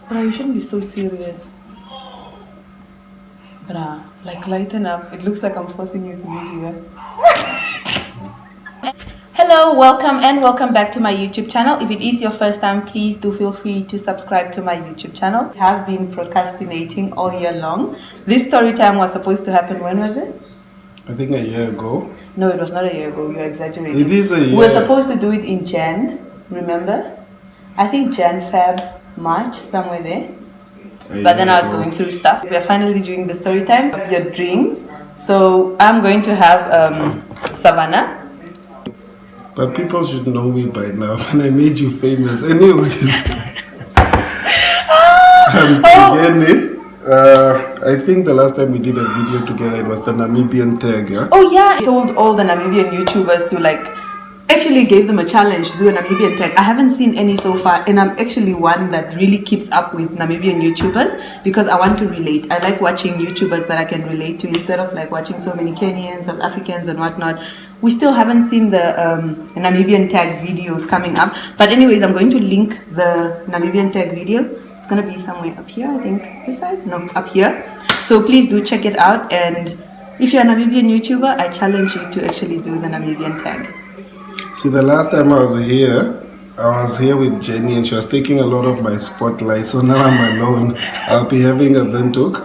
Bruh, you shouldn't be so serious. Bruh, like lighten up. It looks like I'm forcing you to be here. Hello, welcome back to my YouTube channel. If it is your first time, please do feel free to subscribe to my YouTube channel. I have been procrastinating all year long. This story time was supposed to happen, when was it? I think a year ago. No, it was not a year ago. You're exaggerating. It is a year. We were supposed to do it in Jan, remember? I think Jan, Feb, March, somewhere there. But then I was going through stuff. We are finally doing the story times of your dreams. So I'm going to have Savannah. But people should know me by now, and I made you famous. Anyways, Jenny. I think the last time we did a video together, it was the Namibian tag, yeah? Oh yeah, I told all the Namibian YouTubers to actually gave them a challenge to do a Namibian tag. I haven't seen any so far, and I'm actually one that really keeps up with Namibian YouTubers because I want to relate. I like watching YouTubers that I can relate to instead of watching so many Kenyans, South Africans and whatnot. We still haven't seen the Namibian tag videos coming up. But anyways, I'm going to link the Namibian tag video. It's going to be somewhere up here, I think. This side? No, up here. So please do check it out. And if you're a Namibian YouTuber, I challenge you to actually do the Namibian tag. See, the last time I was here with Jenny and she was taking a lot of my spotlight. So now I'm alone. I'll be having a Ventuk.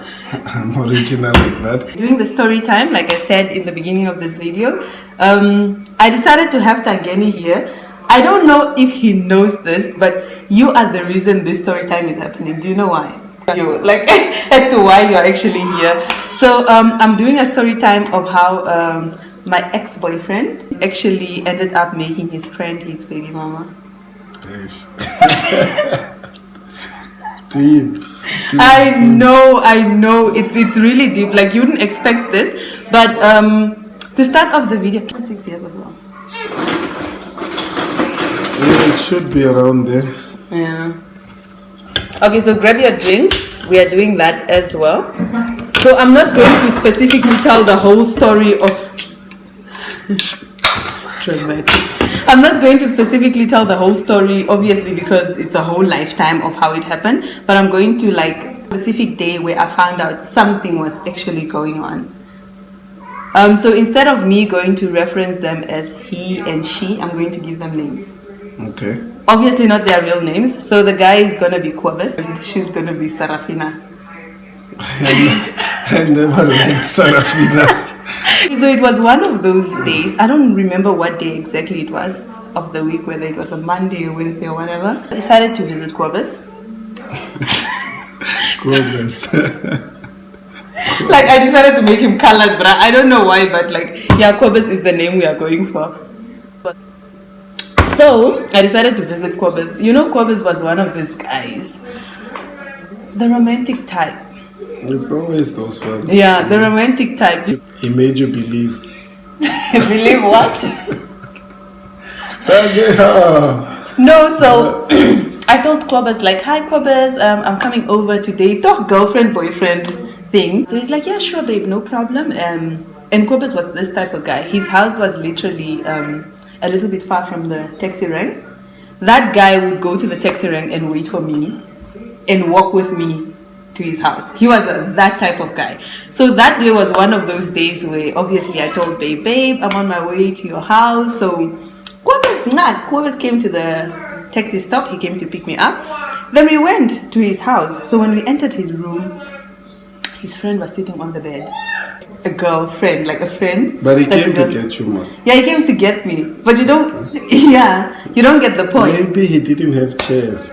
I'm original like that. Doing the story time, like I said in the beginning of this video, I decided to have Tangeni here. I don't know if he knows this, but you are the reason this story time is happening. Do you know why? You as to why you're actually here. So I'm doing a story time of how my ex-boyfriend actually ended up making his friend his baby mama. Deep. I know. It's really deep. You wouldn't expect this. But to start off the video, 6 years ago. Yeah, it should be around there. Yeah. Okay, so grab your drink. We are doing that as well. So I'm not going to specifically tell the whole story of dramatic. I'm not going to specifically tell the whole story, obviously, because it's a whole lifetime of how it happened. But I'm going to a specific day where I found out something was actually going on. So instead of me going to reference them as he and she, I'm going to give them names. Okay. Obviously not their real names. So the guy is gonna be Kwabes and she's gonna be Sarafina. I never liked Sarafinas. So it was one of those days, I don't remember what day exactly it was of the week, whether it was a Monday or Wednesday or whatever. I decided to visit Kwabes. Kwabes. I decided to make him colored, bruh. I don't know why, but Kwabes is the name we are going for. So I decided to visit Kwabes. You know, Kwabes was one of these guys, the romantic type. It's always those ones. Yeah, the romantic type. He made you believe. Believe what? No, so I told Kwabes hi Kwabes, I'm coming over today. Talk girlfriend, boyfriend thing. So he's like, yeah, sure babe, no problem. And Kwabes was this type of guy. His house was literally a little bit far from the taxi rank. That guy would go to the taxi rank and wait for me and walk with me to his house. He was that type of guy. So that day was one of those days where obviously I told babe, I'm on my way to your house. So Kwabes came to the taxi stop. He came to pick me up. Then we went to his house. So when we entered his room, his friend was sitting on the bed. A girlfriend, a friend. But he came to get you, Mas. Yeah, he came to get me. But you don't, you don't get the point. Maybe he didn't have chairs.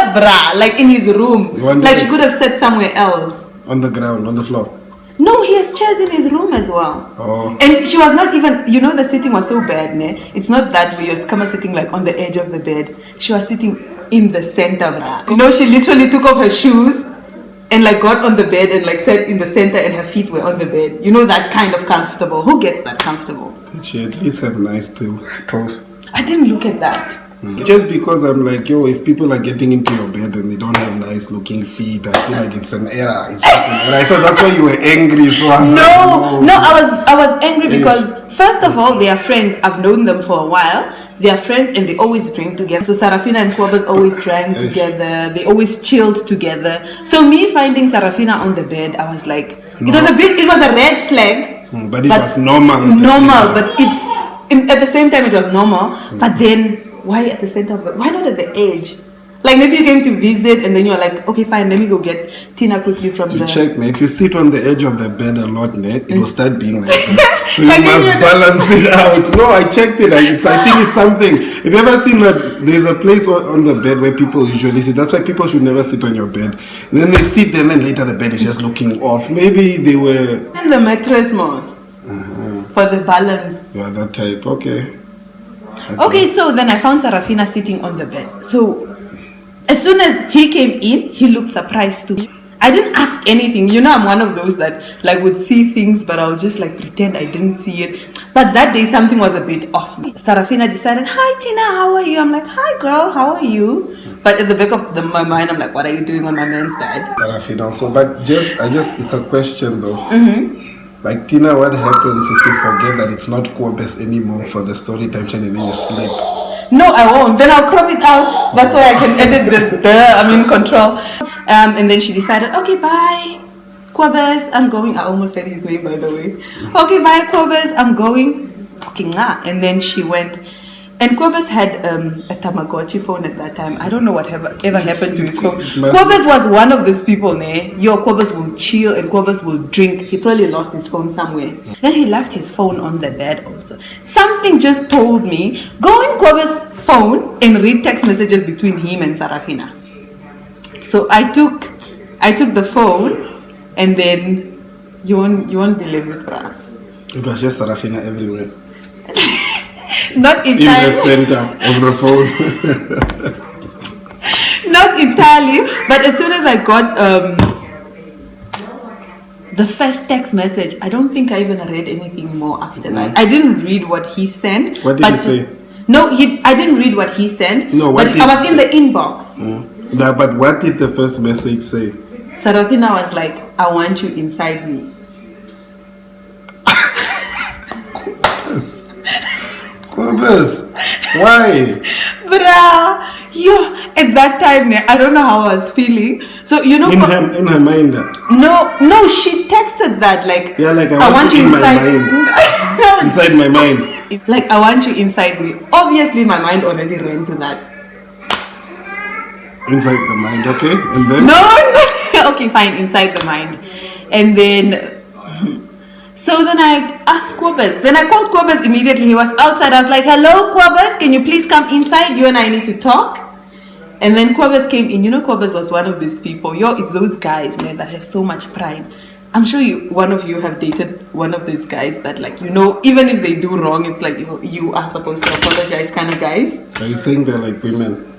Bruh, in his room. She could have sat somewhere else. On the ground, on the floor. No, he has chairs in his room as well. Oh. And she was not even, the sitting was so bad, ne? It's not that way. You're sitting on the edge of the bed. She was sitting in the center, bruh. She literally took off her shoes and got on the bed and sat in the center and her feet were on the bed. That kind of comfortable. Who gets that comfortable? Did she at least have nice toes? I didn't look at that. Just because I'm if people are getting into your bed and they don't have nice looking feet, I feel like it's an error. It's just an error. I thought that's why you were angry. So I was no, I was angry because first of all, they are friends. I've known them for a while. they are friends and they always drink together. So Sarafina and Kwabas always drank together. They always chilled together. So me finding Sarafina on the bed, I was like, it was a red flag. But it was normal. At the same time it was normal. But then why at the center? Why not at the edge? Like maybe you came to visit and then you're like, okay, fine, let me go get Tina quickly from the... Check, me. If you sit on the edge of the bed a lot, it will start being like that. So you must balance it out. No, I checked it. I think it's something. Have you ever seen that there's a place on the bed where people usually sit? That's why people should never sit on your bed. And then they sit there and then later the bed is just looking off. Maybe they were... And the mattress most. For the balance. You are that type. Okay, so then I found Sarafina sitting on the bed. So as soon as he came in, he looked surprised too. I didn't ask anything. You know, I'm one of those that like would see things, but I'll just like pretend I didn't see it. But that day something was a bit off me. Sarafina decided, hi Tina, how are you? I'm like, hi girl, how are you? But at the back of my mind, I'm like, what are you doing on my man's bed? Sarafina also, but it's a question though. Like Tina, what happens if you forget that it's not Kwabes anymore for the story time and then you sleep? No, I won't. Then I'll crop it out. That's why I can edit this. I'm in control. And then she decided, okay, bye, Kwabes, I'm going. I almost said his name, by the way. Okay, bye, Kwabes, I'm going. Okay, nah. And then she went. And Kwabes had a Tamagotchi phone at that time. I don't know what ever happened to his phone. Kwabes was one of those people, Kwabes will chill and Kwabes will drink. He probably lost his phone somewhere. Then he left his phone on the bed also. Something just told me, go on Kwabes' phone and read text messages between him and Sarafina. So I took the phone and then you won't believe it, brah. It was just Sarafina everywhere. Not entirely. In the center of the phone. Not entirely, but as soon as I got the first text message, I don't think I even read anything more after that. I didn't read what he sent. What did he say? No, I didn't read what he sent. No, I was in the inbox. But what did the first message say? Sarafina was like, I want you inside me. Kwabes, why? Bruh, at that time, I don't know how I was feeling. So, you know... In her mind? No, she texted that, like... Yeah, like, I want you in my mind. Inside my mind. Like, I want you inside me. Obviously, my mind already ran to that. Inside the mind, okay? And then? No. Okay, fine, inside the mind. And then... So then I asked Kwabes. Then I called Kwabes immediately. He was outside. I was like, hello, Kwabes, can you please come inside? You and I need to talk. And then Kwabes came in. You know, Kwabes was one of these people. It's those guys, man, that have so much pride. I'm sure one of you have dated one of these guys that, like, even if they do wrong, it's like you are supposed to apologize kind of guys. Are you saying they're like women?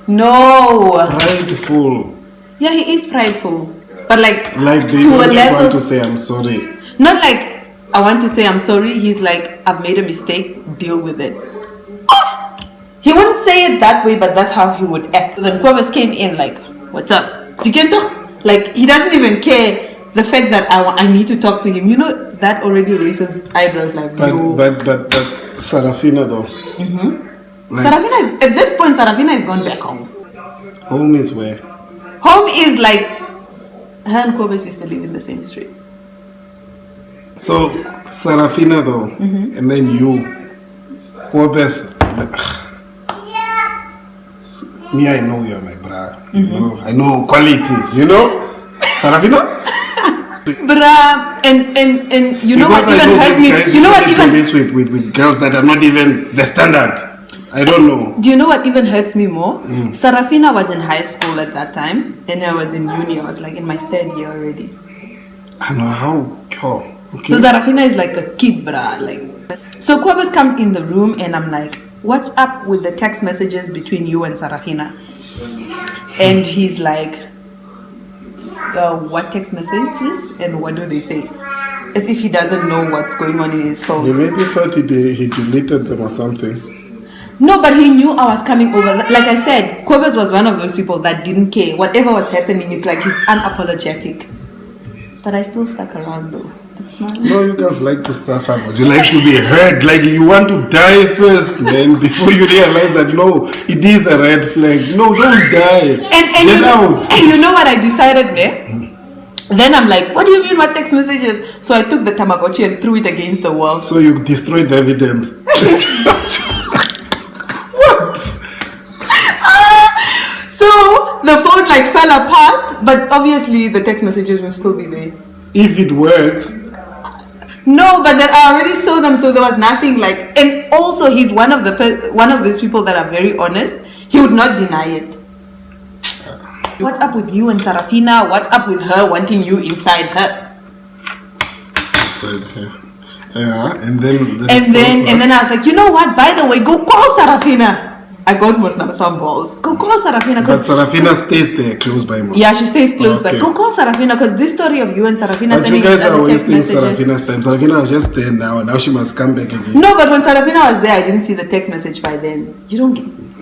No. Prideful. Yeah, he is prideful. But like they don't just want to say, I'm sorry. Not like, I want to say I'm sorry. He's like, I've made a mistake, deal with it. He wouldn't say it that way, but that's how he would act. Then Kwabes came in like, what's up? Like, he doesn't even care the fact that I need to talk to him. You know, that already raises eyebrows like, But Sarafina though. Like, Sarafina at this point, Sarafina is gone back home. Home is where? Home is like, her and Kwabes used to live in the same street. So, Sarafina though, and then you, Kwabes, me, I know you're my bra, I know quality, Sarafina? Bra, and you know because what even hurts me? You know what even this with girls that are not even the standard. I don't know. Do you know what even hurts me more? Sarafina was in high school at that time, and I was in uni. I was like in my 3rd year already. I know how. Okay. So Sarafina is like a kid, brah. So Kwabes comes in the room and I'm like, what's up with the text messages between you and Sarafina? And he's like, what text messages and what do they say? As if he doesn't know what's going on in his phone. He maybe thought he deleted them or something. No, but he knew I was coming over. Like I said, Kwabes was one of those people that didn't care. Whatever was happening, it's like he's unapologetic. But I still stuck around though. That's not. No, you guys like to suffer, but you like to be hurt. Like you want to die first, man, before you realize that no, it is a red flag. No, don't die. Get out. And you know what I decided there? Then I'm like, what do you mean, what text messages? So I took the Tamagotchi and threw it against the wall. So you destroyed the evidence. What? So the phone like fell apart, but obviously the text messages will still be there. If it works. No, but then I already saw them, so there was nothing like. And also, he's one of these people that are very honest. He would not deny it. What's up with you and Sarafina? What's up with her wanting you inside her? Yeah, and then I was like, you know what? By the way, go call Sarafina. I got most now some balls. Go call Sarafina. But Sarafina stays there close by most. Yeah, she stays close by. Go call Sarafina because this story of you and Sarafina. But you guys are wasting Sarafina's time. Sarafina was just there now, and now she must come back again. No, but when Sarafina was there, I didn't see the text message by then.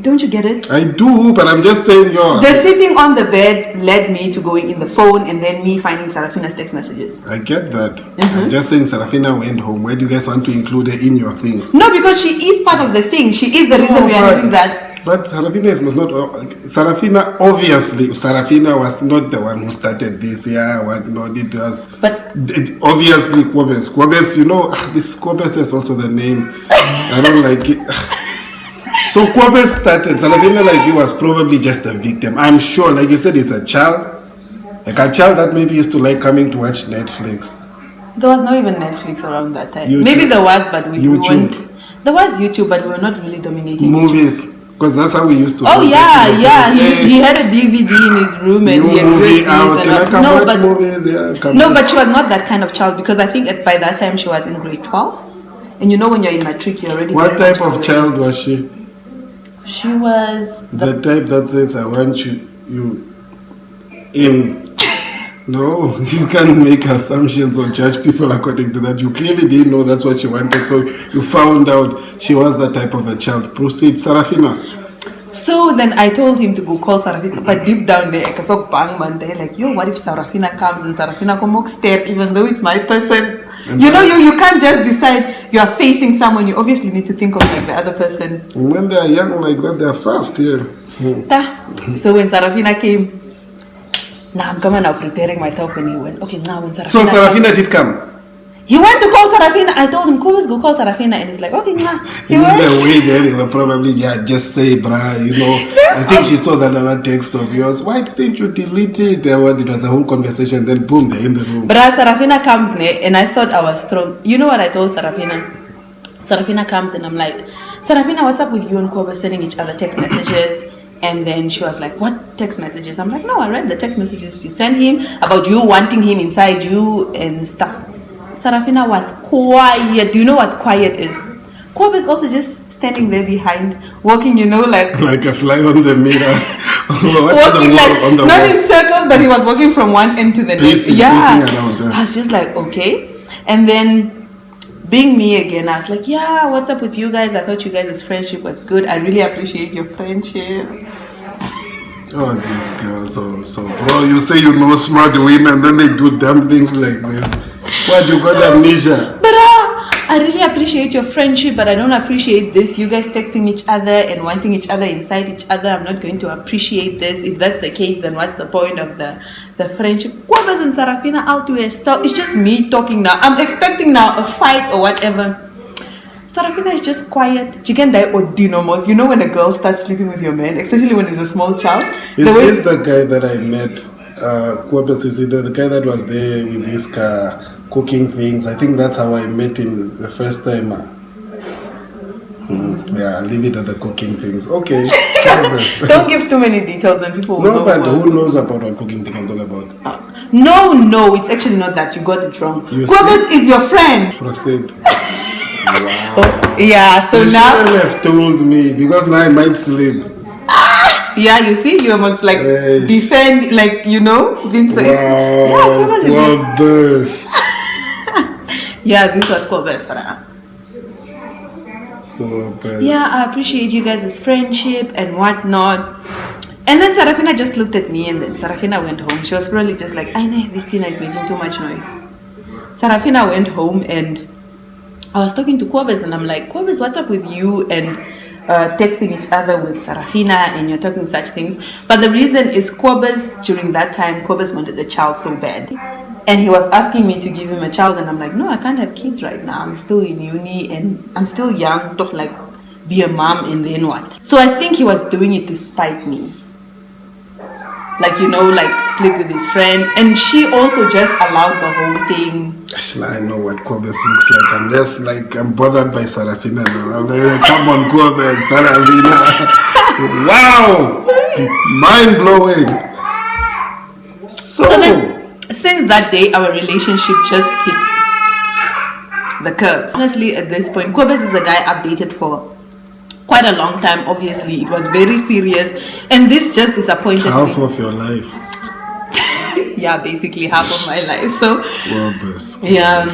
Don't you get it? I do, but I'm just saying the sitting on the bed led me to going in the phone and then me finding Sarafina's text messages. I get that. I'm just saying Sarafina went home. Why do you guys want to include her in your things? No, because she is part of the thing. She is the reason we are doing that. But Sarafina was not. Sarafina, obviously, Sarafina was not the one who started this. Yeah, what not? It was. But obviously, Kwabes. Kwabes, you know, this Kwabes is also the name. I don't like it. So Kwabes started. Sarafina, like you, was probably just a victim. I'm sure, like you said, it's a child. Like a child that maybe used to like coming to watch Netflix. There was not even Netflix around that time. YouTube. Maybe there was, but we YouTube. weren't. There was YouTube, but we were not really dominating movies. Because that's how we used to. Oh yeah. He had a DVD in his room and he had movie out. Movies, no, but she was not that kind of child because I think by that time she was in grade 12. And you know when you're in matric, you're already. What type of child was she? She was the type that says, "I want you in." No, you can't make assumptions or judge people according to that. You clearly didn't know that's what she wanted, so you found out she was that type of a child. Proceed, Sarafina. So then I told him to go call Sarafina, but deep down there, I saw bang man there, like, yo, what if Sarafina comes and Sarafina come stare, even though it's my person? And you know, you can't just decide you are facing someone. You obviously need to think of like the other person. When they are young like that, they are fast, yeah. So when Sarafina came. Now I'm coming out preparing myself when he went. Okay, now when Sarafina. So Sarafina did come. He went to call Sarafina. I told him, "Always go call Sarafina," and he's like, "Okay, nah." He went. The way there, they were probably just say, "Brah," you know. I think she saw that other text of yours. Why didn't you delete it? It was a whole conversation. Then boom, they're in the room. Brah, Sarafina comes there, and I thought I was strong. You know what I told Sarafina? Sarafina comes, and I'm like, "Sarafina, what's up with you and Koba sending each other text messages?" And then she was like, what text messages? I'm like, no, I read the text messages you sent him about you wanting him inside you and stuff. Sarafina was quiet. Do you know what quiet is? Kobe is also just standing there behind, walking, you know, like a fly on the mirror. Walking not in circles, but he was walking from one end to the next. Yeah. Around, I was just like, okay. And then being me again, I was like, yeah, what's up with you guys? I thought you guys' friendship was good. I really appreciate your friendship. Oh, these girls also. Bro, you say you know smart women, then they do dumb things like this. What, you got amnesia? But I really appreciate your friendship, but I don't appreciate this. You guys texting each other and wanting each other inside each other. I'm not going to appreciate this. If that's the case, then what's the point of the friendship? Kwabas and Sarafina out to a stop. It's just me talking now. I'm expecting now a fight or whatever. Sarafina is just quiet. She can die or dinomos. You know when a girl starts sleeping with your man, especially when he's a small child. Is this the guy that I met? Kwabas, is it the guy that was there with his car cooking things? I think that's how I met him the first time. Yeah, leave it at the cooking things. Okay. Don't give too many details, then people will know. No, but who knows about what cooking they can talk about? No, it's actually not that. You got it wrong. Kwabas is your friend. Proceed. Wow. Oh, yeah, so you now shouldn't have told me because now I might sleep. Yeah, you see, you must like defend, like, you know. Wow. Yeah, this was Kwabas. Yeah, I appreciate you guys' friendship and whatnot. And then Sarafina just looked at me, and then Sarafina went home. She was probably just like, I know this Tina is making too much noise. Sarafina went home and I was talking to Kwabes and I'm like, Kwabes, what's up with you and texting each other with Sarafina and you're talking such things? But the reason is Kwabes, during that time, Kwabes wanted a child so bad. And he was asking me to give him a child and I'm like, no, I can't have kids right now. I'm still in uni and I'm still young. Don't like be a mom and then what? So I think he was doing it to spite me. Like, you know, like sleep with his friend. And she also just allowed the whole thing. Actually, I know what Kwabes looks like. I'm just like, I'm bothered by Sarafina now. I'm like, come on, Kwabes, Sarafina. Wow! Mind blowing. So then, since that day, our relationship just hit the curves. Honestly, at this point, Kwabes is a guy I've dated for quite a long time. Obviously, it was very serious. And this just disappointed half me. of your life. Yeah, basically half of my life. So, Kwabes. yeah.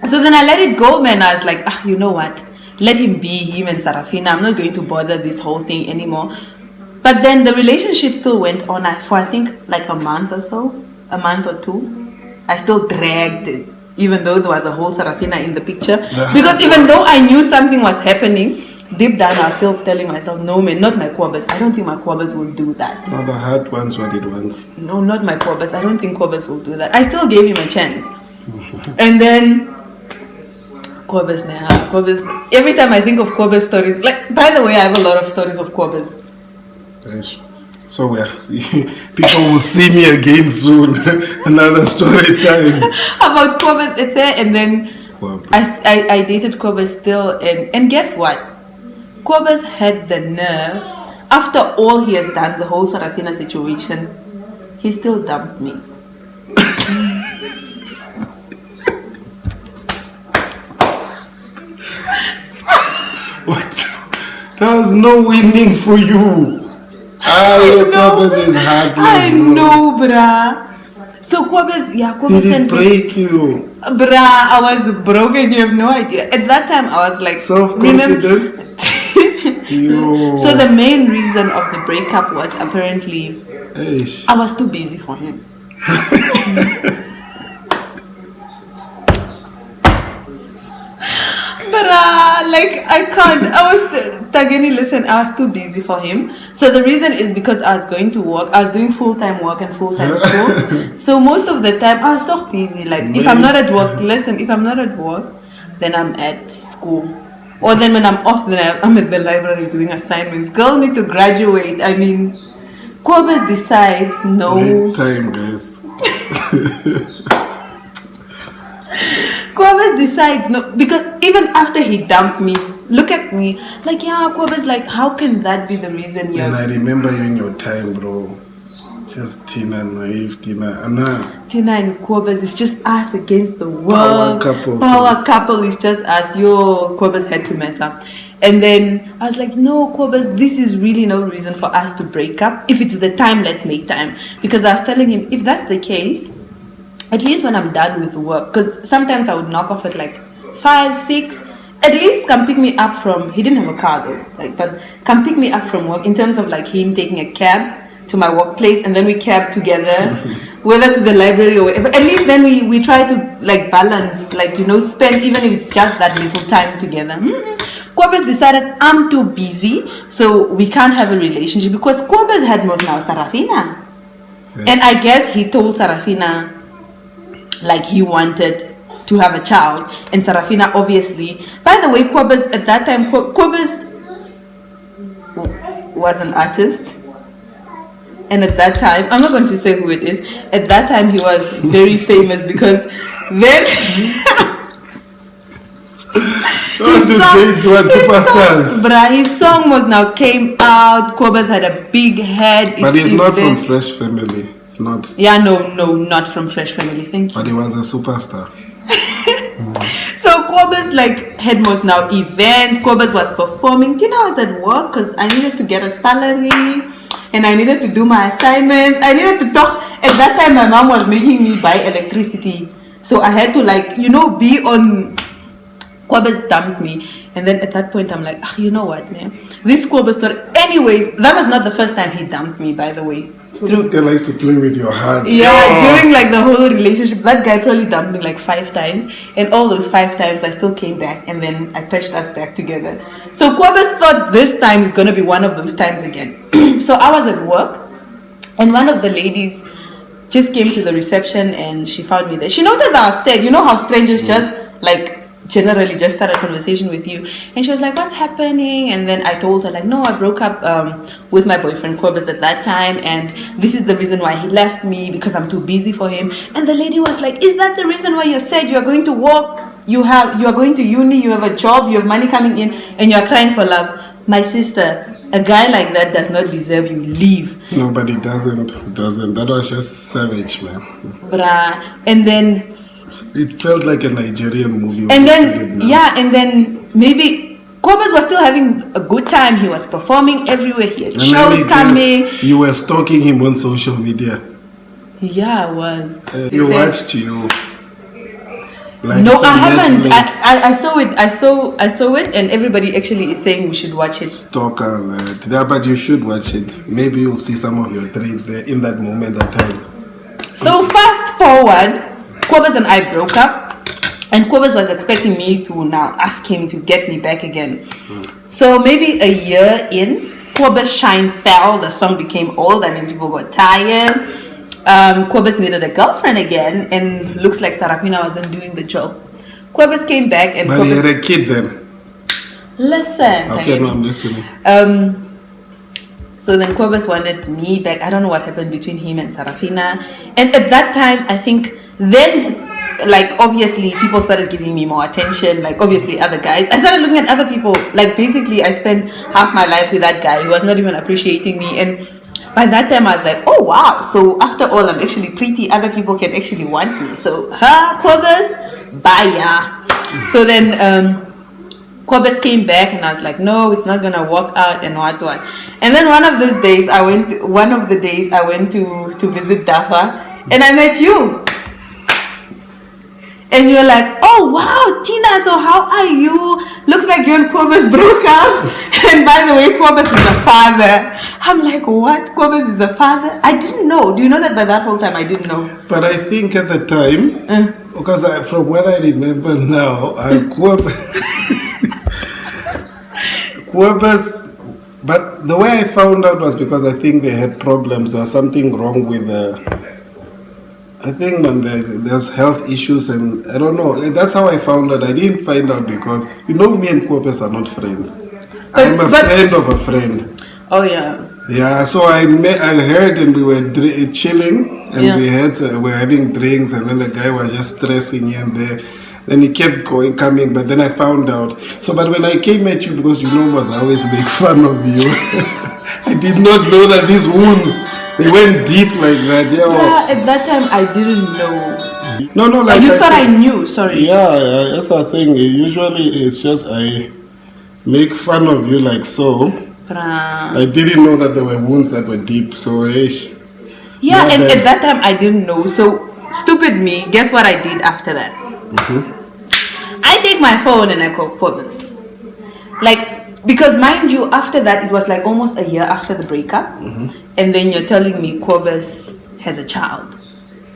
So then I let it go, man. I was like, you know what? Let him be him and Sarafina. I'm not going to bother this whole thing anymore. But then the relationship still went on for I think like a month or so, a month or two. I still dragged it, even though there was a whole Sarafina in the picture. Because even though I knew something was happening, deep down I was still telling myself, no man, not my Kwabes. I don't think my Kwabes will do that. No, the heart wants what it wants. No, not my Kwabes. I don't think Kwabes will do that. I still gave him a chance. And then Kwabes, every time I think of Kwabes stories, like, by the way, I have a lot of stories of Kwabes. Yes. So people will see me again soon. Another story time. About Kwabes, and then Kwabes. I dated Kwabes still, and guess what? Kwabes had the nerve, after all he has done, the whole Sarafina situation, he still dumped me. What? There was no winning for you. Kwabes is heartless. I know, bruh. So Kwabes, Kwabes Did sent it break you? Bruh, I was broken. You have no idea. At that time, I was like, self-confidence. So the main reason of the breakup was apparently I was too busy for him. Like, I can't. Tageni, listen, I was too busy for him. So the reason is because I was going to work. I was doing full-time work and full-time school. So most of the time, I was so busy. Like, if I'm not at work, if I'm not at work, then I'm at school. Or then when I'm off, then I'm at the library doing assignments. Girl need to graduate. I mean, Kwabes decides, no. Need time, guys. Kwabes decides no, because even after he dumped me, look at me, like, Kwabes, like, how can that be the reason? And I remember even your time, bro. Just Tina, naive Tina, Anna. Tina and Kwabes, it's just us against the world. Power couple is just us. Kwabes had to mess up. And then I was like, no, Kwabes, this is really no reason for us to break up. If it's the time, let's make time. Because I was telling him, if that's the case, at least when I'm done with work, because sometimes I would knock off at like 5, 6, at least come pick me up from, he didn't have a car though, like, but come pick me up from work, in terms of like him taking a cab to my workplace and then we cab together, whether to the library or whatever. At least then we try to like balance, like, spend, even if it's just that little time together. Kwabes decided I'm too busy, so we can't have a relationship, because Kwabes had most now Sarafina. And I guess he told Sarafina like he wanted to have a child, and Sarafina obviously, by the way, Kwabes at that time, Kwabes was an artist, and at that time, I'm not going to say who it is, at that time he was very famous, because then his song was now came out. Kwabes had a big head. But he's not from Fresh Family. It's not. Yeah, no, not from Fresh Family. Thank you. But he was a superstar. So Kwabes like had most now events. Kwabes was performing. Tina was at work because I needed to get a salary and I needed to do my assignments. I needed to talk. At that time, my mom was making me buy electricity, so I had to be on. Kwabes dumps me, and then at that point I'm like, you know what, man? This Kwabes story. Anyways, that was not the first time he dumped me, by the way. So this guy likes to play with your heart. Yeah, during like the whole relationship, that guy probably dumped me like 5 times, and all those 5 times I still came back, and then I patched us back together. So Kwabes thought this time is gonna be one of those times again. So I was at work, and one of the ladies just came to the reception, and she found me there. She noticed I was sad. You know how strangers just like generally just start a conversation with you, and she was like, what's happening? And then I told her like, no, I broke up with my boyfriend Corbus at that time, and this is the reason why he left me, because I'm too busy for him. And the lady was like, is that the reason why you said you are going to work, you are going to uni, you have a job, you have money coming in, and you are crying for love? My sister, a guy like that does not deserve you. Leave. Nobody doesn't. That was just savage, man. Bruh. And then it felt like a Nigerian movie. And then, yeah, and then maybe Corbus was still having a good time. He was performing everywhere. He had shows coming. You were stalking him on social media. Yeah, I was. You watched you. Like no, I haven't. I saw it. I saw it, and everybody actually is saying we should watch it. Stalker, yeah, but you should watch it. Maybe you'll see some of your traits there in that moment, that time. So fast forward. Kwabes and I broke up, and Kwabes was expecting me to now ask him to get me back again. So maybe a year in, Kwabes' shine fell, the song became old, and then people got tired. Kwabes needed a girlfriend again, and looks like Sarafina wasn't doing the job. Kwabes came back, and but he had a kid then. Listen. Okay, no, I'm listening. So then Kwabes wanted me back. I don't know what happened between him and Sarafina. And at that time, I think then, like, obviously people started giving me more attention, like obviously other guys. I started looking at other people, like basically I spent half my life with that guy. He was not even appreciating me, and by that time I was like, oh wow, so after all I'm actually pretty, other people can actually want me. So Kwabes, bye ya. So then Kwabes came back, and I was like, no, it's not gonna work out, and what. And then one of those days I went to visit Dafa, and I met you. And you're like, oh wow, Tina, so how are you? Looks like you and Kwabes broke up. And by the way, Kwabes is a father. I'm like, what? Kwabes is a father? I didn't know. Do you know that by that whole time I didn't know? But I think at the time, because from what I remember now, Kwabes, but the way I found out was because I think they had problems. There was something wrong with I think there's health issues, and I don't know. That's how I found out. I didn't find out because, you know, me and Kwabes are not friends. I'm a friend of a friend. Oh yeah. Yeah, so I heard, and we were chilling, and we were having drinks, and then the guy was just stressing here and there. Then he kept coming, but then I found out. So, but when I came at you, because you know, I always make fun of you. I did not know that these wounds, they went deep like that. Yeah, at that time I didn't know. No, like you thought I knew, sorry. Yeah, as I was saying, usually it's just I make fun of you like so. I didn't know that there were wounds that were deep, so yeah, and at that time I didn't know. So stupid me, guess what I did after that? I take my phone and I call Kwabes. Like, because mind you, after that it was like almost a year after the breakup, and then you're telling me Kwabes has a child.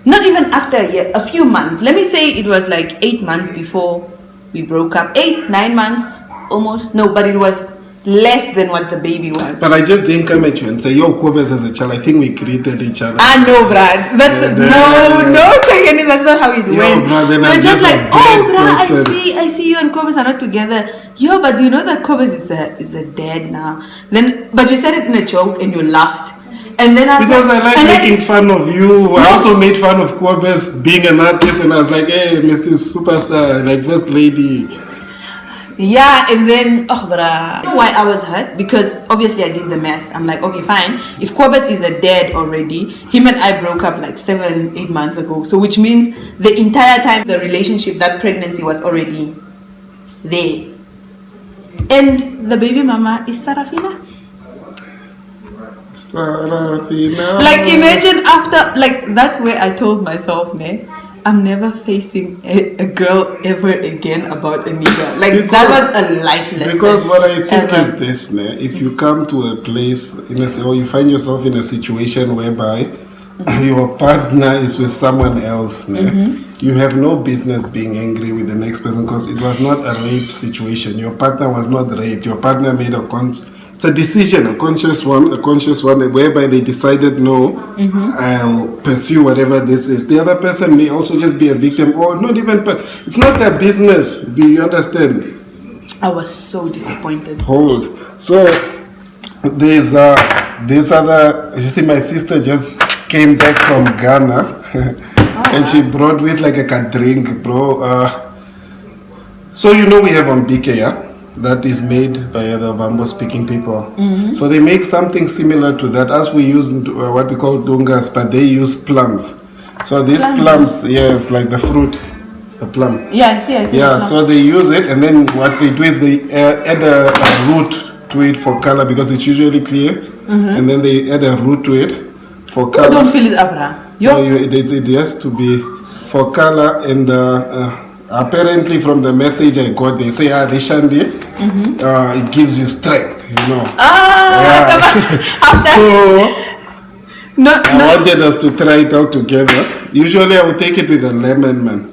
Not even after a year, a few months. Let me say it was like 8 months before we broke up. 8, 9 months almost. No, but it was less than what the baby was. But I just didn't come at you and say, yo, Kwabes has a child. I think we created each other. No, Brad. That's no, Tagani, that's not how it went. Brad, then but I'm just like, oh, Brad, person. I see you and Kwabes are not together. Yo, but do you know that Kwabes is a dad now? Then, but you said it in a joke and you laughed. And then I like making fun of you. No. I also made fun of Kwabes being an artist, and I was like, hey, Mr. Superstar, like first lady. Yeah, and then, why I was hurt? Because obviously I did the math. I'm like, okay, fine. If Kwabes is a dad already, him and I broke up like 7, 8 months ago. So which means the entire time the relationship, that pregnancy was already there. And the baby mama is Sarafina. Sarafina. Like imagine after, like that's where I told myself, I'm never facing a girl ever again about a nigga. Like, Because- that was a life lesson. Because what I think ever. is this, né? If you come to a place or you find yourself in a situation whereby your partner is with someone else, né? You have no business being angry with the next person because it was not a rape situation. Your partner was not raped. Your partner made it's a decision, a conscious one, whereby they decided, no, I'll pursue whatever this is. The other person may also just be a victim, or not even, but it's not their business. Do you understand? I was so disappointed. Hold. So there's this other. You see, my sister just came back from Ghana, and she brought with like a drink, bro. So you know we have on BK, yeah? That is made by the Vambo speaking people. So they make something similar to that. As we use what we call dungas, but they use plums. So these plums, yes, like the fruit, the plum. Yeah, I see. Yeah, so they use it, and then what they do is they add a root to it for color because it's usually clear, and then they add a root to it for color. Don't fill it up, Ra. No, it has to be for color, and apparently from the message I got, they say, they shandi, it gives you strength, you know. So I wanted us to try it out together. Usually I would take it with a lemon, man.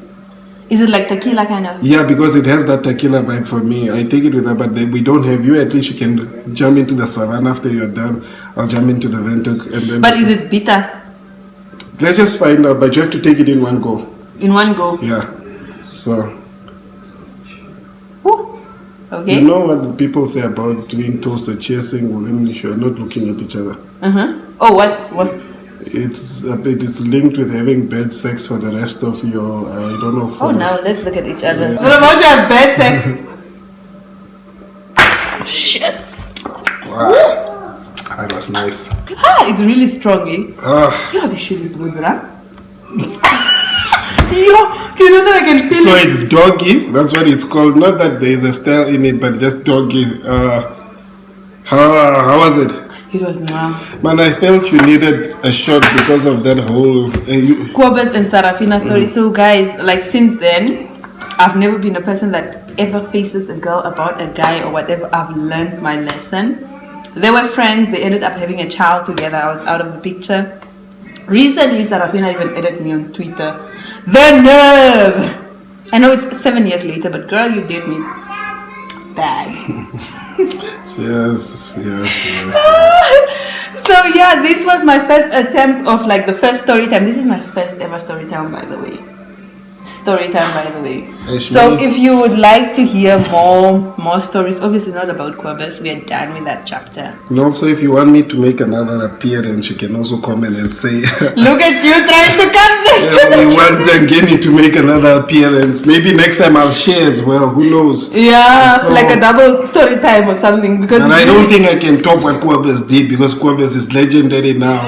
Is it like tequila kind of? Yeah, because it has that tequila vibe for me. I take it with that, but we don't have you. At least you can jump into the savannah after you're done. I'll jump into the Ventok. And then But is it bitter? Let's just find out, but you have to take it in one go. In one go? Yeah. So, Woo. Okay. you know what the people say about doing toast or chasing when you are not looking at each other? Oh, what? It's linked with having bad sex for the rest of your, I don't know. Oh, now let's look at each other. What about you have bad sex? Shit. Wow. That was nice. It's really strong, eh? Yeah, this shit is good, right? Yo, do you know that I can feel So it? it's doggy. That's what it's called. Not that there is a style in it, but just doggy. How was it? It was now. Man, I felt you needed a shot because of that whole. Kwabas and Sarafina story. So guys, like since then, I've never been a person that ever faces a girl about a guy or whatever. I've learned my lesson. They were friends. They ended up having a child together. I was out of the picture. Recently, Sarafina even added me on Twitter. The nerve! I know it's 7 years later, but girl, you did me bad. Yes. So yeah, this was my first attempt of like the first story time. This is my first ever story time, by the way. So if you would like to hear more stories, obviously not about Kwabas, we are done with that chapter. And also, if you want me to make another appearance, you can also comment and say, look at you trying to come back. we want Ngeni to make another appearance. Maybe next time I'll share as well. Who knows? Yeah, So- like a double story time or something. Because And I don't think I can top what Kwabas did because Kwabas is legendary now.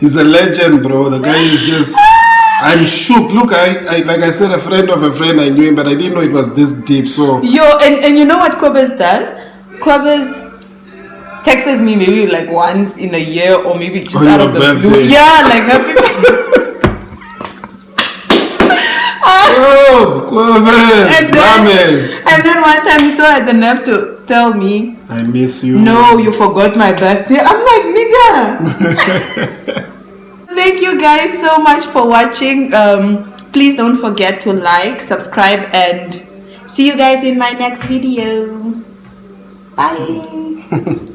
He's a legend, bro. The guy is just. I'm shook. Look, I like I said, a friend of a friend, I knew him, but I didn't know it was this deep. So and you know what Kwabas does? Kwabas texts me maybe like once in a year or maybe just On out your of the birthday. blue. Yeah, like happy. Oh, Kwabas, and then one time he still had the nerve to tell me, I miss you. no, you forgot my birthday. I'm like, nigga. Thank you guys so much for watching. Please don't forget to like, subscribe, and see you guys in my next video. Bye.